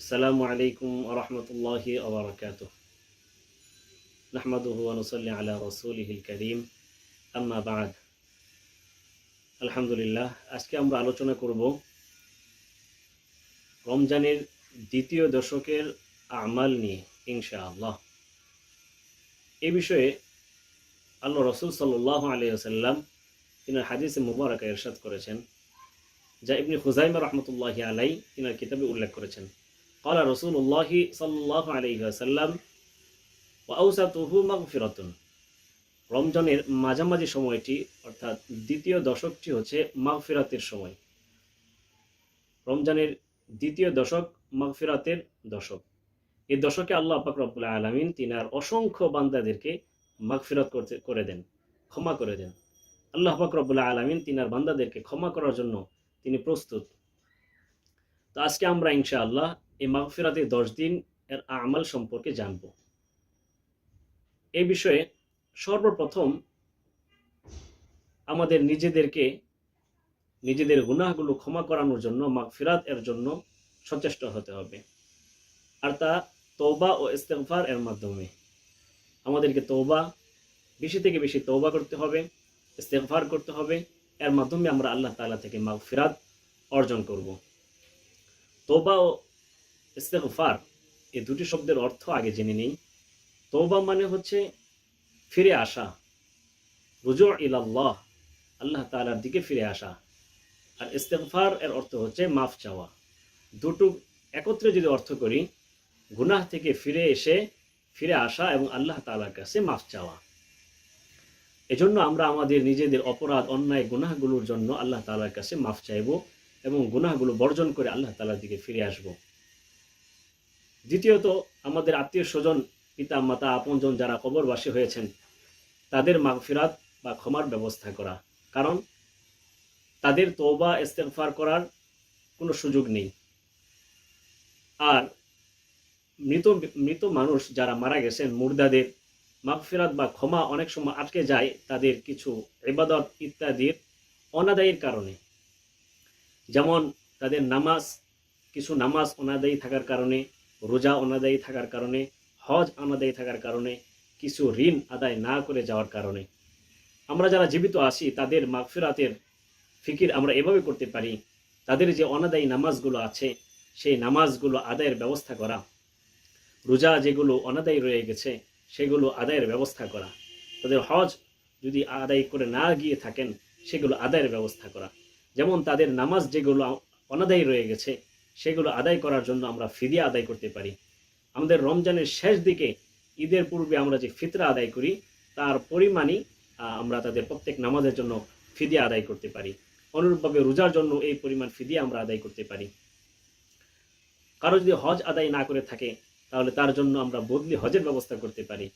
আসসালামু আলাইকুম ওয়া রাহমাতুল্লাহি ওয়া বারাকাতুহু। নাহমাদুহু ওয়া নুসাল্লি আলা রাসূলিহিল কারীম। আম্মা বা'দ। আলহামদুলিল্লাহ, আজকে আমরা আলোচনা করব রমজানের দ্বিতীয় দশকের আমাল নিয়ে ইনশাআল্লাহ। এই বিষয়ে আল্লাহ রাসূল সাল্লাল্লাহু আলাইহি ওয়াসাল্লাম তিনার হাদিসে মুবারাকা ইরশাদ করেছেন, যা ইবনে খুযাইমা রাহমাতুল্লাহি আলাইহি তিনার কিতাবে উল্লেখ করেছেন। ক্বালা রাসূলুল্লাহি সাল্লাল্লাহু আলাইহি ওয়াসাল্লাম ওয়া আওসাতুহু মাগফিরাতুন। রমজানের মাঝামাঝি সময়টি অর্থাৎ দ্বিতীয় দশকটি হচ্ছে মাগফিরাতের সময়। রমজানের দ্বিতীয় দশক মাগফিরাতের দশক। এই দশকে আল্লাহ পাক রব্বুল আলামিন তিনার অসংখ্য বান্দাদেরকে মাগফিরাত করে দেন, ক্ষমা করে দেন। আল্লাহ পাক রব্বুল আলামিন তিনার বান্দাদেরকে ক্ষমা করার জন্য তিনি প্রস্তুত। তো আজকে আমরা ইনশাআল্লাহ এই মাগফিরাতের 10 দিন এর আমাল সম্পর্কে জানব। এই বিষয়ে সর্বপ্রথম আমাদের নিজেদের গুনাহগুলো ক্ষমা করানোর জন্য, মাগফিরাত এর জন্য সচেষ্ট হতে হবে। আর তা তওবা ও ইস্তেগফার এর মাধ্যমে। আমাদেরকে বেশি থেকে বেশি তওবা করতে হবে, ইস্তেগফার করতে হবে। এর মাধ্যমে আমরা আল্লাহ তাআলা থেকে মাগফিরাত অর্জন করব। তওবা ও ইস্তেগফার এই দুটি শব্দের অর্থ আগে জেনে নেই। তওবা মানে হচ্ছে ফিরে আসা, রুজু ইলাল্লাহ, আল্লাহ তাআলার দিকে ফিরে আসা। আর ইস্তেগফার এর অর্থ হচ্ছে মাফ চাওয়া। দুটো একত্রে যদি অর্থ করি, গুনাহ থেকে ফিরে আসা এবং আল্লাহ তাআলার কাছে মাফ চাওয়া। এজন্য আমরা আমাদের নিজেদের অপরাধ, অন্যায়, গুনাহগুলোর জন্য আল্লাহ তাআলার কাছে মাফ চাইব এবং গুনাহগুলো বর্জন করে আল্লাহ তাআলার দিকে ফিরে আসব। দ্বিতীয়ত, আমাদের আত্মীয় স্বজন, পিতা মাতা, আপনজন যারা কবরবাসী হয়েছেন, তাদের মাগফিরাত বা ক্ষমার ব্যবস্থা করা। কারণ তাদের তওবা ইস্তেগফার করার কোনো সুযোগ নেই। আর মৃত মানুষ যারা মারা গেছেন, মুর্দাদের মাগফিরাত বা ক্ষমা অনেক সময় আটকে যায় তাদের কিছু ইবাদত ইত্যাদির অনাদায়ীর কারণে। যেমন তাদের কিছু নামাজ অনাদায়ী থাকার কারণে, রোজা অনাদায়ী থাকার কারণে, হজ অনাদায়ী থাকার কারণে, কিছু ঋণ আদায় না করে যাওয়ার কারণে। আমরা যারা জীবিত আছি তাদের মাগফিরাতের ফিকির আমরা এভাবে করতে পারি, তাদের যে অনাদায়ী নামাজগুলো আছে সেই নামাজগুলো আদায়ের ব্যবস্থা করা, রোজা যেগুলো অনাদায়ী রয়ে গেছে সেগুলো আদায়ের ব্যবস্থা করা, তাদের হজ যদি আদায় করে না গিয়ে থাকেন সেগুলো আদায়ের ব্যবস্থা করা। যেমন তাদের নামাজ যেগুলো অনাদায়ী রয়ে গেছে সেগুলো আদায় করার জন্য আমরা ফিদিয়া আদায় করতে পারি। আমাদের রমজানের শেষ দিকে, ঈদের পূর্বে আমরা যে ফিতরা আদায় করি তার পরিমাণই আমরা তাদের প্রত্যেক নামাজের জন্য ফিদিয়া আদায় করতে পারি। অনুরূপভাবে রোজার জন্য এই পরিমাণ ফিদিয়া আমরা আদায় করতে পারি। কারো যদি হজ আদায় না করে থাকে তাহলে তার জন্য আমরা বদলি হজের ব্যবস্থা করতে পারি।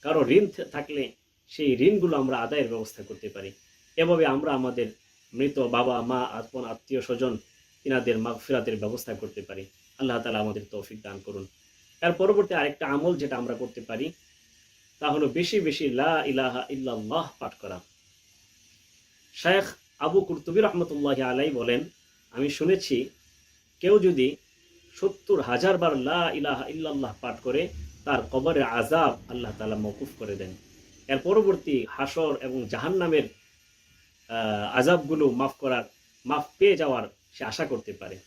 কারো ঋণ থাকলে সেই ঋণগুলো আমরা আদায়ের ব্যবস্থা করতে পারি। এভাবে আমরা আমাদের মৃত বাবা মা, আপন আত্মীয় স্বজন ইনাদের মাগফিরাতের ব্যবস্থা করতে পারি। আল্লাহ তাআলা আমাদের তৌফিক দান করুন। এর পরবর্তী আরেকটা আমল যেটা আমরা করতে পারি তা হলো বেশি বেশি লা ইলাহা ইল্লাল্লাহ পাঠ করা। শায়খ আবু কুরতুবী রাহমাতুল্লাহি আলাইহি বলেন, আমি শুনেছি কেউ যদি 70,000 বার লা ইলাহা ইল্লাল্লাহ পাঠ করে তার কবরের আযাব আল্লাহ তাআলা মওকুফ করে দেন। এর পরবর্তী হাসর এবং জাহান্নামের আযাবগুলো মাফ পেয়ে যাওয়ার সে আশা করতে পারে।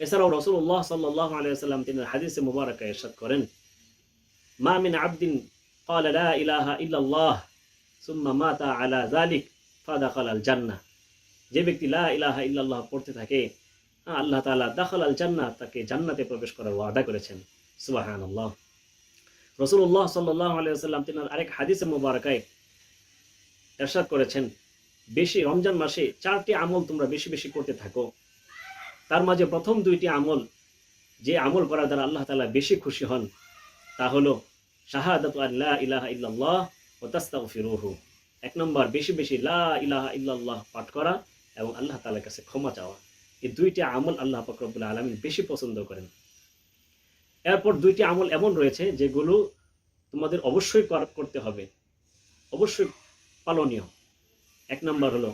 এছাড়াও রাসূলুল্লাহ সাল্লাল্লাহু আলাইহি ওয়াসাল্লাম তিনি হাদিসে মুবারাকা ইরশাদ করেন, মা মিন আবদিন ক্বালা লা ইলাহা ইল্লাল্লাহ সুম্মা মাতা আলা যালিক ফাদাখালাল জান্নাহ। যে ব্যক্তি লা ইলাহা ইল্লাল্লাহ পড়তে থাকে, আল্লাহ তাআলা দাখালাল জান্নাহ, তাকে জান্নাতে প্রবেশ করার ওয়াদা করেছেন। সুবহানাল্লাহ। রাসূলুল্লাহ সাল্লাল্লাহু আলাইহি ওয়াসাল্লাম তিনি আরেক হাদিসে মুবারাকায় ইরশাদ করেছেন, বেশি রমজান মাসে 4টি আমল তোমরা বেশি বেশি করতে থাকো। তার মাঝে প্রথম 2টি আমল, যে আমল করার দ্বারা আল্লাহ তাআলা বেশি খুশি হন, তা হলো শাহাদাতু আল্লা ইলাহা ইল্লাল্লাহ ওয়া তাস্তাগফিরুহু। 1 নম্বর বেশি বেশি লা ইলাহা ইল্লাল্লাহ পাঠ করা এবং আল্লাহ তাআলার কাছে ক্ষমা চাওয়া। এই 2টি আমল আল্লাহ পাক রব্বুল আলামিন বেশি পছন্দ করেন। এরপর 2টি আমল এমন রয়েছে যেগুলো তোমাদের অবশ্যই করতে হবে, অবশ্যই পালনীয়। 1 নম্বর হলো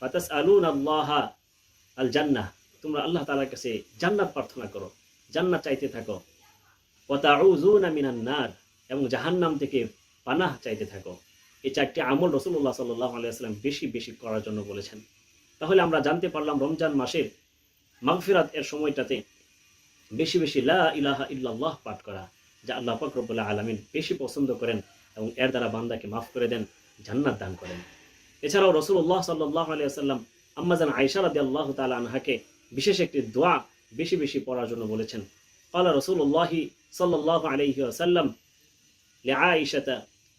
ফাতাসআলুনাল্লাহা আল জান্নাহ তোমরা আল্লাহ তাআলার কাছে জান্নাত প্রার্থনা করো, জান্নাত চাইতে থাকো। ওয়া তাউযুনা মিনান নার, এবং জাহান্নাম থেকে পানাহ চাইতে থাকো। এই চারটি আমল রাসূলুল্লাহ সাল্লাল্লাহু আলাইহি ওয়াসাল্লাম বেশি বেশি করার জন্য বলেছেন। তাহলে আমরা জানতে পারলাম রমজান মাসের মাগফিরাত এর সময়টাতে বেশি বেশি লা ইলাহা ইল্লাল্লাহ পাঠ করা, যা আল্লাহ পাক রব্বুল আলামিন বেশি পছন্দ করেন এবং এর দ্বারা বান্দাকে মাফ করে দেন, জান্নাত দান করেন। এছাড়াও রাসূলুল্লাহ সাল্লাল্লাহু আলাইহি ওয়াসাল্লাম আম্মাজান আয়েশা রাদিয়াল্লাহু তাআলা আনহাকে বিশেষ একটি দোয়া বেশি বেশি পড়ার জন্য বলেছেন। ক্বালা রাসূলুল্লাহি সাল্লাল্লাহু আলাইহি ওয়াসাল্লাম লিআয়েশাতা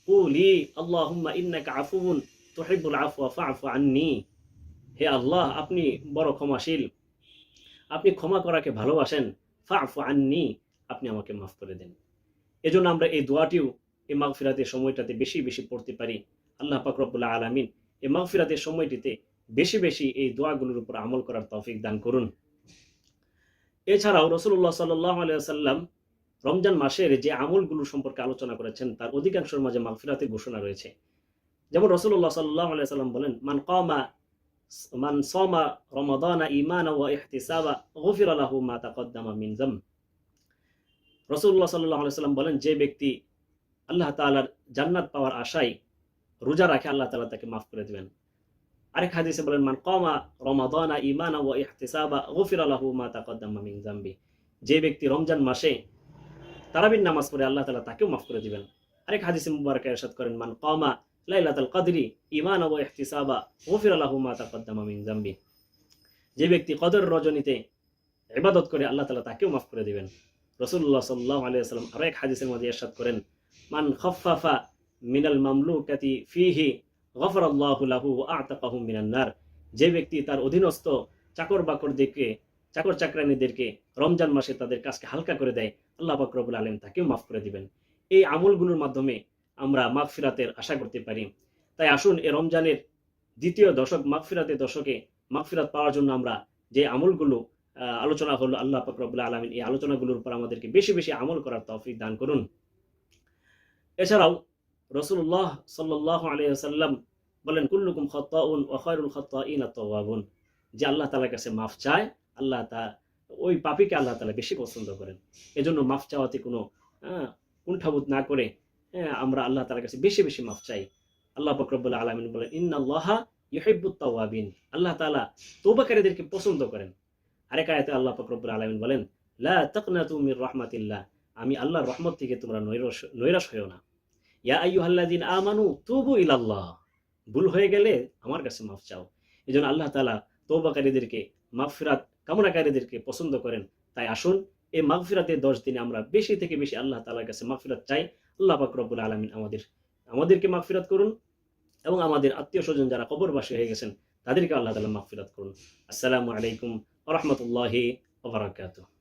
কুলি আল্লাহুম্মা ইন্নাকা আফুউন তুহিব্বুল আফওয়া ফা'ফু আন্নী। হে আল্লাহ, আপনি বড় ক্ষমাশীল, আপনি ক্ষমা করাকে ভালোবাসেন। ফা'ফু আন্নী, আপনি আমাকে মাফ করে দেন। এজন্য আমরা এই দোয়াটিও এই মাগফিরাতের সময়টাতে বেশি বেশি পড়তে পারি। আল্লাহ পাক রব্বুল আলামিন এই মাগফিরাতের সময়টিতে বেশি বেশি এই দোয়াগুলোর উপর আমল করার তৌফিক দান করুন। এছাড়াও রাসূলুল্লাহ সাল্লাল্লাহু আলাইহি ওয়াসাল্লাম রমজান মাসের যে আমলগুলো সম্পর্কে আলোচনা করেছেন তার অধিকাংশের মাঝে মাগফিরাতের ঘোষণা রয়েছে। যেমন রাসূলুল্লাহ সাল্লাল্লাহু আলাইহি ওয়াসাল্লাম বলেন, মান সামা রমাদানা ঈমানান ওয়া ইহতিসাবা গুফিরা লাহু মা তাকদ্দামা মিন যাম। রাসূলুল্লাহ সাল্লাল্লাহু আলাইহি ওয়াসাল্লাম বলেন, যে ব্যক্তি আল্লাহ তাআলার জান্নাত পাওয়ার আশায় রোজা রাখে, আল্লাহ তাআলা তাকে মাফ করে দিবেন। আরেক হাদিসে বলেন, মান কামা রমাদানা ঈমানান ওয়া ইহতিসাবা গুফিরা লাহু মা তাকদ্দামা মিন যামবি। যে ব্যক্তি রমজান মাসে তারাবির নামাজ পড়ে, আল্লাহ তাআলা তাকেও মাফ করে দিবেন। আরেক হাদিসে মুবারকে ইরশাদ করেন, মান কামা লাইলাতুল কদরি ঈমানান ওয়া ইহতিসাবা গুফিরা লাহু মা তাকদ্দামা মিন যামবি। যে ব্যক্তি কদর রজনীতে ইবাদত করে, আল্লাহ তাআলা তাকেও মাফ করে দিবেন। রাসূলুল্লাহ সাল্লাল্লাহু আলাইহি ওয়াসাল্লাম আরেক হাদিসের মধ্যে ইরশাদ করেন, মান খাফফাফা মিনাল মামলুকাতি ফিহি গফারাল্লাহু লাহু ওয়া আ'তাকাহু মিনান নার। যে ব্যক্তি তার অধীনস্থ চাকর চাকরানীদেরকে রমজান মাসে তাদের কাজকে হালকা করে দেয়, আল্লাহ পাক রব্বুল আলামিন তাকেও মাফ করে দিবেন। এই আমলগুলোর মাধ্যমে আমরা মাগফিরাতের আশা করতে পারি। তাই আসুন এই রমজানের দ্বিতীয় দশক, মাগফিরাতের দশকে মাগফিরাত পাওয়ার জন্য আমরা যে আমলগুলো আলোচনা হলো, আল্লাহ পাক রব্বুল আলামিন এই আলোচনাগুলোর উপর আমাদেরকে বেশি বেশি আমল করার তৌফিক দান করুন। এছাড়াও রাসূলুল্লাহ সাল্লাল্লাহু আলাইহি ওয়াসাল্লাম বলেন, কুল্লুকুম খাত্তাউন ওয়া খায়রুল খাত্তাইনা তাওয়াবুন। যে আল্লাহ তাআলার কাছে মাফ চায়, আল্লাহ ওই পাপীকে আল্লাহ তাআলা বেশি পছন্দ করেন। এজন্য মাফ চাওয়াতে কোনো কুণ্ঠাবোধ না করে আমরা আল্লাহ তাআলার কাছে বেশি বেশি মাফ চাই। আল্লাহ পাক রব্বুল আলামিন বলেন, ইন্নাল্লাহা ইউহিব্বুত তাওয়াবিন। আল্লাহ তাআলা তওবাকারীদেরকে পছন্দ করেন। আরেক আয়াতে আল্লাহ পাক রব্বুল আলামিন বলেন, লা তাকনাতু মির রাহমাতিল্লাহ। আমি আল্লাহর রহমত থেকে তোমরা নৈরাশ হইও না। ইয়া আইয়ুহাল্লাযিনা আমানু তুবু ইলাল্লাহ। ভুল হয়ে গেলে আমার কাছে মাফ চাও। এজন্য আল্লাহ তাআলা তওবাকারীদেরকে, মাগফিরাত কামনাকারীদেরকে পছন্দ করেন। তাই আসুন এই মাগফিরাতের 10 দিনে আমরা বেশি থেকে বেশি আল্লাহ তাআলার কাছে মাগফিরাত চাই। আল্লাহ পাক রব্বুল আলামিন আমাদেরকে মাগফিরাত করুন এবং আমাদের আত্মীয়-স্বজন যারা কবরবাসী হয়ে গেছেন তাদেরকে আল্লাহ তাআলা মাগফিরাত করুন। আসসালামু আলাইকুম ওয়া রাহমাতুল্লাহি ওয়া বারাকাতুহু।